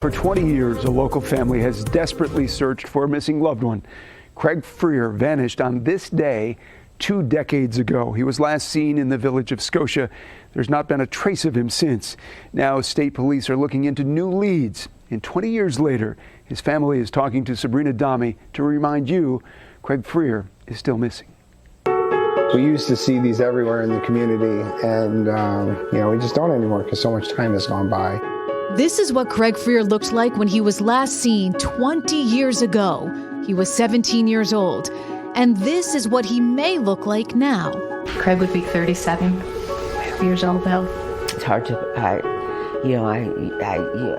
For 20 years, a local family has desperately searched for a missing loved one. Craig Frear vanished on this day 2 decades ago. He was last seen in the village of Scotia. There's not been a trace of him since. Now, state police are looking into new leads. And 20 years later, his family is talking to Sabrina Dami to remind you Craig Frear is still missing. We used to see these everywhere in the community, and we just don't anymore because so much time has gone by. This is what Craig Frear looked like when he was last seen 20 years ago. He was 17 years old. And this is what he may look like now. Craig would be 37 years old now. It's hard to,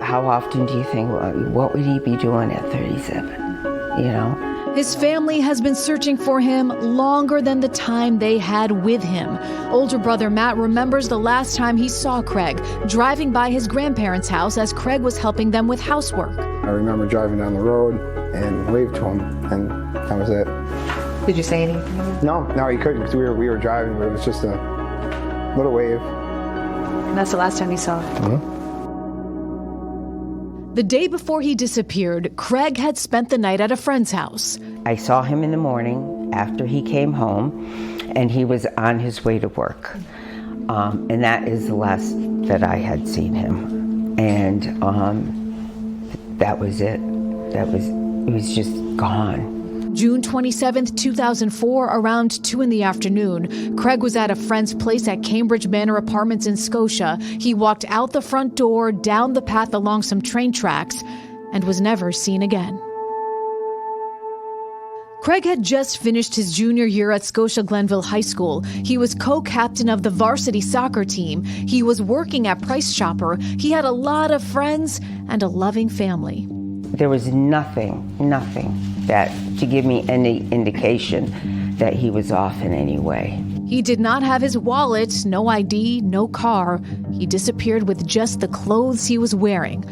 how often do you think, what would he be doing at 37, His family has been searching for him longer than the time they had with him. Older brother Matt remembers the last time he saw Craig, driving by his grandparents' house as Craig was helping them with housework. I remember driving down the road and waved to him, and that was it. Did you say anything? No, he couldn't because we were driving, but it was just a little wave. And that's the last time you saw him? Mm-hmm. The day before he disappeared, Craig had spent the night at a friend's house. I saw him in the morning after he came home, and he was on his way to work. And that is the last that I had seen him. And that was it. He was just gone. June 27th, 2004, around 2 in the afternoon, Craig was at a friend's place at Cambridge Manor Apartments in Scotia. He walked out the front door, down the path along some train tracks, and was never seen again. Craig had just finished his junior year at Scotia Glenville High School. He was co-captain of the varsity soccer team. He was working at Price Chopper. He had a lot of friends and a loving family. There was nothing that to give me any indication that he was off in any way. He did not have his wallet, no ID, no car. He disappeared with just the clothes he was wearing.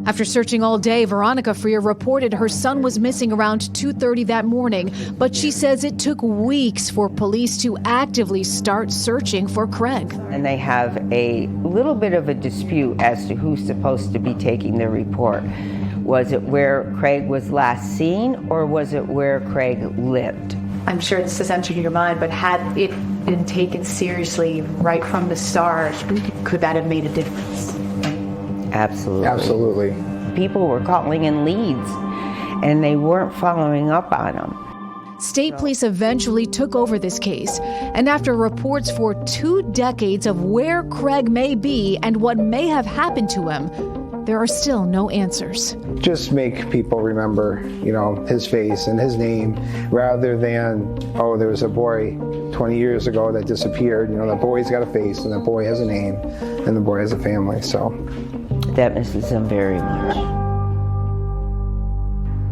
After searching all day, Veronica Frear reported her son was missing around 2:30 that morning, but she says it took weeks for police to actively start searching for Craig. And they have a little bit of a dispute as to who's supposed to be taking the report. Was it where Craig was last seen, or was it where Craig lived? I'm sure it's just entered your mind, but had it been taken seriously right from the start, could that have made a difference? Absolutely. Absolutely. People were calling in leads, and they weren't following up on them. State police eventually took over this case, and after reports for 2 decades of where Craig may be and what may have happened to him, there are still no answers. Just make people remember, his face and his name, rather than, there was a boy 20 years ago that disappeared. That boy's got a face, and that boy has a name, and the boy has a family, so. That misses him very much.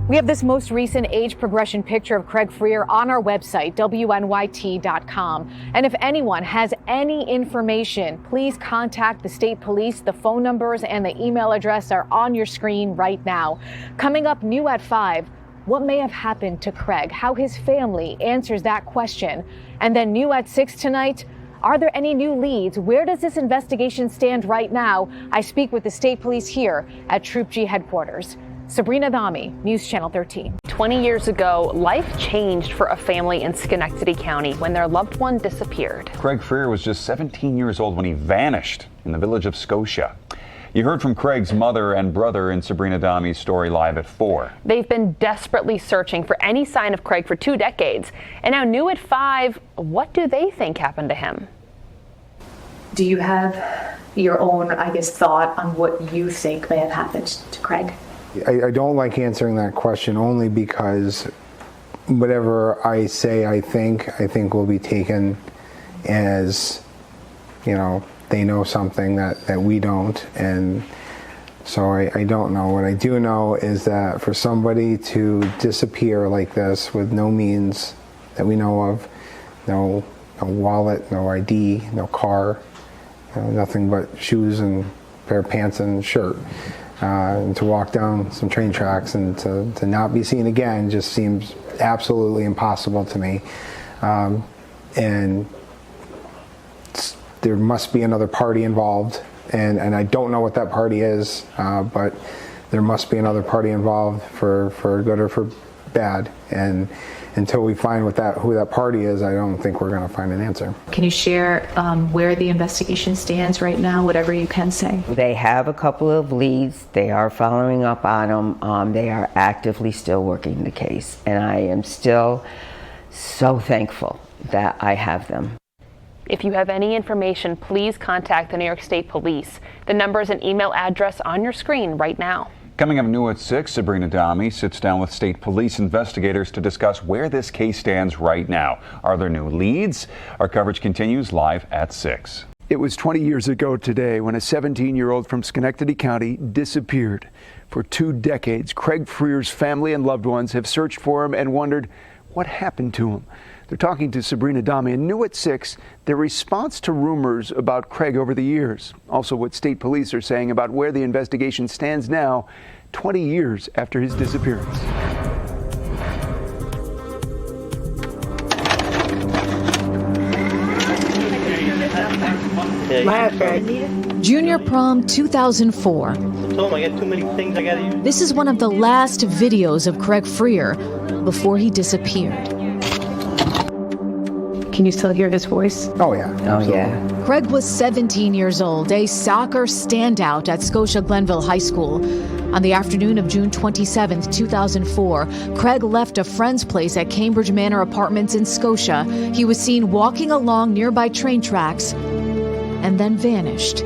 We have this most recent age progression picture of Craig Frear on our website, WNYT.com. And if anyone has any information, please contact the state police. The phone numbers and the email address are on your screen right now. Coming up new at 5, what may have happened to Craig? How his family answers that question. And then new at 6 tonight, are there any new leads? Where does this investigation stand right now? I speak with the state police here at Troop G headquarters. Sabrina Dami, News Channel 13. 20 years ago, life changed for a family in Schenectady County when their loved one disappeared. Craig Frear was just 17 years old when he vanished in the village of Scotia. You heard from Craig's mother and brother in Sabrina Dami's story live at 4. They've been desperately searching for any sign of Craig for 2 decades. And now new at 5, what do they think happened to him? Do you have your own, thought on what you think may have happened to Craig? I don't like answering that question only because whatever I say I think will be taken as, they know something that we don't. And so I don't know. What I do know is that for somebody to disappear like this with no means that we know of, no wallet, no ID, no car, nothing but shoes and a pair of pants and shirt. And to walk down some train tracks and to not be seen again just seems absolutely impossible to me. And there must be another party involved, and I don't know what that party is, but there must be another party involved for good or for bad. And until we find who that party is, I don't think we're going to find an answer. Can you share where the investigation stands right now, whatever you can say? They have a couple of leads. They are following up on them. They are actively still working the case. And I am still so thankful that I have them. If you have any information, please contact the New York State Police. The numbers and email address on your screen right now. Coming up new at 6, Sabrina Dami sits down with state police investigators to discuss where this case stands right now. Are there new leads? Our coverage continues live at 6. It was 20 years ago today when a 17-year-old from Schenectady County disappeared. For 2 decades, Craig Frear's family and loved ones have searched for him and wondered what happened to him. They're talking to Sabrina Dami and new at 6, their response to rumors about Craig over the years. Also what state police are saying about where the investigation stands now, 20 years after his disappearance. Junior Prom 2004. I told him I got too many things I gotta use. This is one of the last videos of Craig Frear before he disappeared. Can you still hear his voice? Oh, yeah. Oh, yeah. Craig was 17 years old, a soccer standout at Scotia Glenville High School. On the afternoon of June 27, 2004, Craig left a friend's place at Cambridge Manor Apartments in Scotia. He was seen walking along nearby train tracks and then vanished.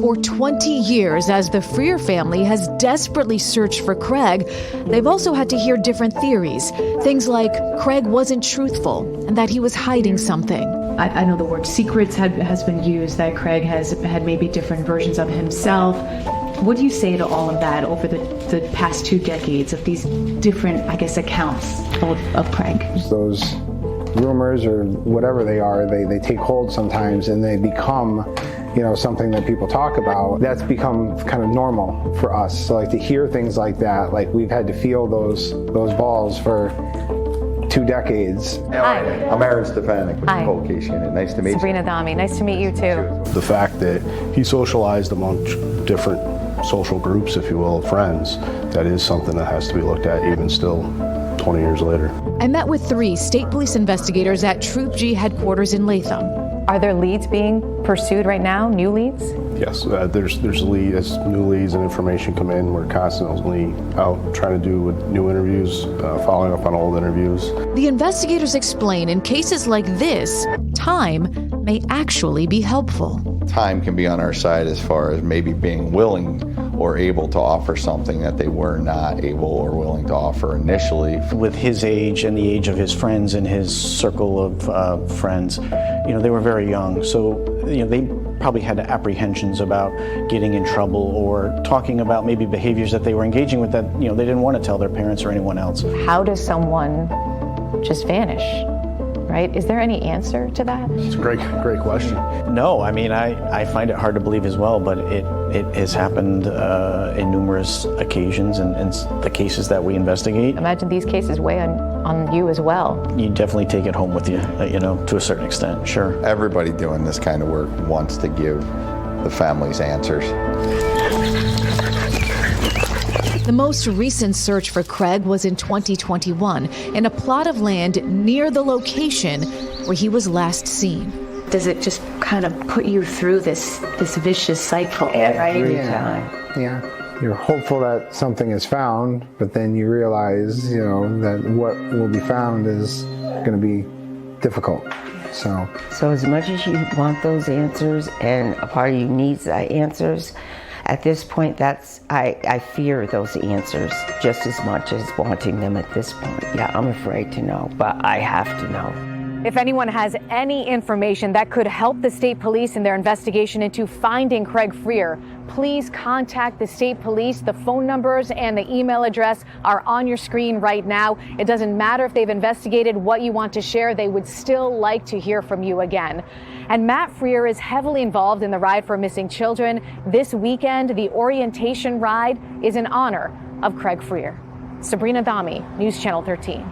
For 20 years, as the Frear family has desperately searched for Craig, they've also had to hear different theories. Things like Craig wasn't truthful and that he was hiding something. I know the word secrets has been used, that Craig has had maybe different versions of himself. What do you say to all of that over the past 2 decades of these different, I guess, accounts of Craig? Those rumors or whatever they are, they take hold sometimes and they become, something that people talk about. That's become kind of normal for us. So like to hear things like that, like we've had to feel those balls for 2 decades. Hi. I'm Aaron Stefanik. Hi. Cold Case Unit. Nice to meet you. Sabrina Dami, nice to meet you too. The fact that he socialized among different social groups, if you will, of friends, that is something that has to be looked at even still 20 years later. I met with 3 state police investigators at Troop G headquarters in Latham. Are there leads being pursued right now, new leads? Yes, there's as new leads and information come in, we're constantly out trying to do new interviews, following up on old interviews. The investigators explain in cases like this, time may actually be helpful. Time can be on our side as far as maybe being willing or able to offer something that they were not able or willing to offer initially. With his age and the age of his friends and his circle of friends, they were very young, so they probably had apprehensions about getting in trouble or talking about maybe behaviors that they were engaging with that they didn't want to tell their parents or anyone else. How does someone just vanish, right? Is there any answer to that? It's a great question. No, I find it hard to believe as well, but it has happened in numerous occasions and the cases that we investigate. Imagine these cases weigh on you as well. You definitely take it home with you, to a certain extent, sure. Everybody doing this kind of work wants to give the families answers. The most recent search for Craig was in 2021 in a plot of land near the location where he was last seen. Does it just kind of put you through this vicious cycle? Every right? time. Yeah. You're hopeful that something is found, but then you realize, that what will be found is going to be difficult. So as much as you want those answers and a part of you needs the answers, at this point, I fear those answers just as much as wanting them at this point. Yeah, I'm afraid to know, but I have to know. If anyone has any information that could help the state police in their investigation into finding Craig Frear, please contact the state police. The phone numbers and the email address are on your screen right now. It doesn't matter if they've investigated what you want to share, they would still like to hear from you again. And Matt Frear is heavily involved in the Ride for Missing Children. This weekend, the orientation ride is in honor of Craig Frear. Sabrina Dami, News Channel 13.